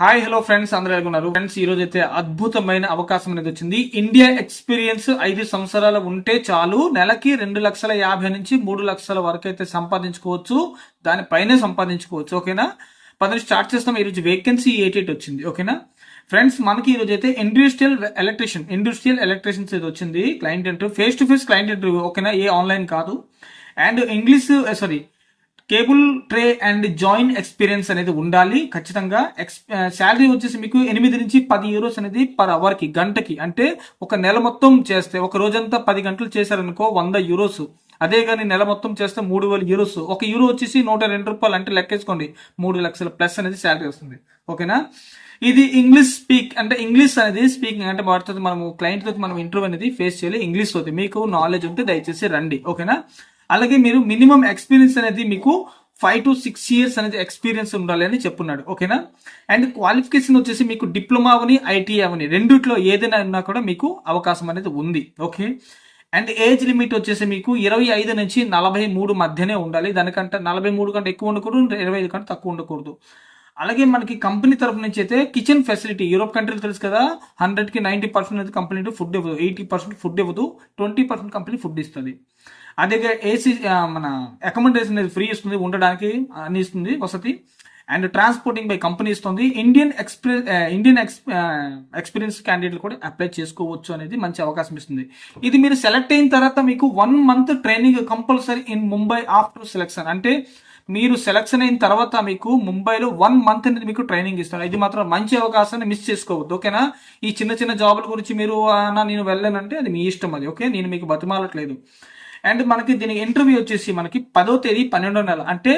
Hi hello friends, అందరూ ఎలా ఉన్నారు? ఫ్రెండ్స్, ఈ రోజు అయితే అద్భుతమైన అవకాశం అనేది వచ్చింది. ఇండియా ఎక్స్పీరియన్స్ 5 సంవత్సరాలు ఉంటే చాలు, నెలకి 2,50,000 నుంచి 3,00,000 వరకు అయితే సంపాదించుకోవచ్చు. దానిపైనే సంపాదించుకోవచ్చు. ఓకేనా? పదని స్టార్ట్ చేస్తాం. ఈరోజు వేకెన్సీ 88 వచ్చింది. ఓకేనా ఫ్రెండ్స్, మనకి ఈరోజు అయితే ఇండస్ట్రియల్ ఎలక్ట్రీషియన్స్ అయితే వచ్చింది. Client interview, face to face client interview. ఓకేనా? ఏ ఆన్లైన్ కాదు. And English cable tray and join experience అనేది ఉండాలి ఖచ్చితంగా. శాలరీ వచ్చేసి మీకు 8 నుంచి 10 యూరోస్ అనేది పర్ అవర్ కి, గంటకి. అంటే ఒక నెల మొత్తం చేస్తే, ఒక రోజంతా 10 గంటలు చేశారనుకో 100 యూరోస్. అదే కానీ నెల మొత్తం చేస్తే 3,000 యూరోస్. ఒక యూరో వచ్చేసి 102 రూపాయలు. అంటే లెక్కేసుకోండి, 3 లక్షల ప్లస్ అనేది శాలరీ వస్తుంది. ఓకేనా? ఇది ఇంగ్లీష్ ఇంగ్లీష్ అనేది స్పీకింగ్ అంటే వాటితో మనము క్లయింట్ తో మనం ఇంటర్వ్యూ అనేది ఫేస్ చేయాలి ఇంగ్లీష్ తోటి. మీకు నాలెడ్జ్ ఉంటే దయచేసి రండి. ఓకేనా? అలాగే మీరు మినిమం ఎక్స్పీరియన్స్ అనేది మీకు 5 to 6 ఇయర్స్ అనేది ఎక్స్పీరియన్స్ ఉండాలి అని చెప్పున్నాడు. ఓకేనా? అండ్ క్వాలిఫికేషన్ వచ్చేసి మీకు డిప్లొమా అవని, ఐటీ అవని, రెండిట్లో ఏదైనా ఉన్నా కూడా మీకు అవకాశం అనేది ఉంది. ఓకే. అండ్ ఏజ్ లిమిట్ వచ్చేసి మీకు 25 నుంచి 43 మధ్యనే ఉండాలి. దానికంటే 43 కంటే ఎక్కువ ఉండకూడదు, 25 కంటే తక్కువ ఉండకూడదు. అలాగే మనకి కంపెనీ తరఫు నుంచి అయితే కిచెన్ ఫెసిలిటీ, యూరోప్ కంట్రీలు తెలుసు కదా, 100కి 90% అనేది కంపెనీ ఫుడ్ ఇవ్వదు, 80% ఫుడ్ ఇవ్వదు, 20% కంపెనీ ఫుడ్ ఇస్తుంది. అదే ఏసీ మన అకామిడేషన్ అనేది ఫ్రీ ఇస్తుంది, ఉండడానికి అని ఇస్తుంది వసతి. అండ్ ట్రాన్స్పోర్టింగ్ బై కంపెనీ ఇస్తుంది. ఇండియన్ ఎక్స్పీరియన్స్ క్యాండిడేట్లు కూడా అప్లై చేసుకోవచ్చు అనేది మంచి అవకాశం ఇస్తుంది. ఇది మీరు సెలెక్ట్ అయిన తర్వాత మీకు 1 month training compulsory in Mumbai after selection. అంటే మీరు సెలెక్షన్ అయిన తర్వాత మీకు ముంబైలో 1 month అనేది మీకు ట్రైనింగ్ ఇస్తారు. ఇది మాత్రం మంచి అవకాశాన్ని మిస్ చేసుకోవద్దు. ఓకేనా? ఈ చిన్న చిన్న జాబుల గురించి మీరు నేను వెళ్ళానంటే అది మీ ఇష్టం. అది ఓకే, నేను మీకు బతిమాలట్లేదు. అండ్ మనకి దీనికి ఇంటర్వ్యూ వచ్చేసి మనకి 10వ తేదీ 12వ నెల, అంటే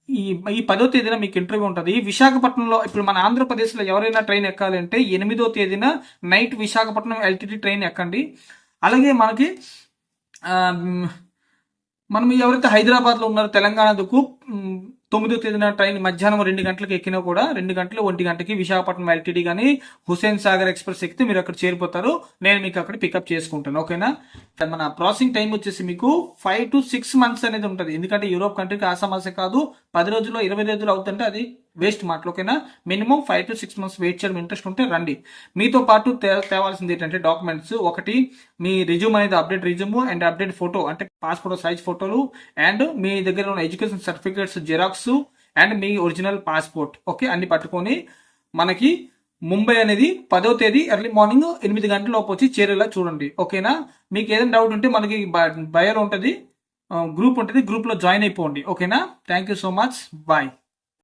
ఈ 10వ తేదీన మీకు ఇంటర్వ్యూ ఉంటుంది విశాఖపట్నంలో. ఇప్పుడు మన ఆంధ్రప్రదేశ్లో ఎవరైనా ట్రైన్ ఎక్కాలంటే 8వ తేదీన నైట్ విశాఖపట్నం ఎల్టీటీ ట్రైన్ ఎక్కండి. అలాగే మనకి మనం ఎవరైతే హైదరాబాద్లో ఉన్నారో తెలంగాణకు 9వ తేదీన ట్రైన్ మధ్యాహ్నం 2 గంటలకు ఎక్కినా కూడా 2 గంటలు 1 గంటకి విశాఖపట్నం ఎల్టీడీ కానీ హుసేన్ సాగర్ ఎక్స్ప్రెస్ ఎక్కితే మీరు అక్కడ చేరిపోతారు. నేను మీకు అక్కడ పికప్ చేసుకుంటాను. ఓకేనా? మన ప్రాసెసింగ్ టైం వచ్చేసి మీకు 5 to 6 months అనేది ఉంటుంది. ఎందుకంటే యూరోప్ కంట్రీకి ఆ సమస్య కాదు. 10 రోజుల్లో 20 రోజులు అవుతుంటే అది వేస్ట్ మాటలు. ఓకేనా? మినిమం 5 to 6 months వెయిట్ చేయడం ఇంట్రెస్ట్ ఉంటే రండి. మీతో పాటు తేవాల్సింది ఏంటంటే డాక్యుమెంట్స్. ఒకటి మీ రిజ్యూమ్ అనేది update resume and update photo, అంటే పాస్పోర్ట్ సైజ్ ఫోటోలు, అండ్ మీ దగ్గర ఉన్న education certificates xerox, and me original passport. Okay, అన్ని పట్టుకొని మనకి ముంబై అనేది 10వ తేదీ ఎర్లీ మార్నింగ్ 8 గంటల లోపు వచ్చి చేరేలా చూడండి. ఓకేనా? మీకు ఏదైనా డౌట్ ఉంటే మనకి బయోలో ఉంటుంది, గ్రూప్ ఉంటుంది, గ్రూప్లో జాయిన్ అయిపోండి. ఓకేనా? Thank you so much. Bye.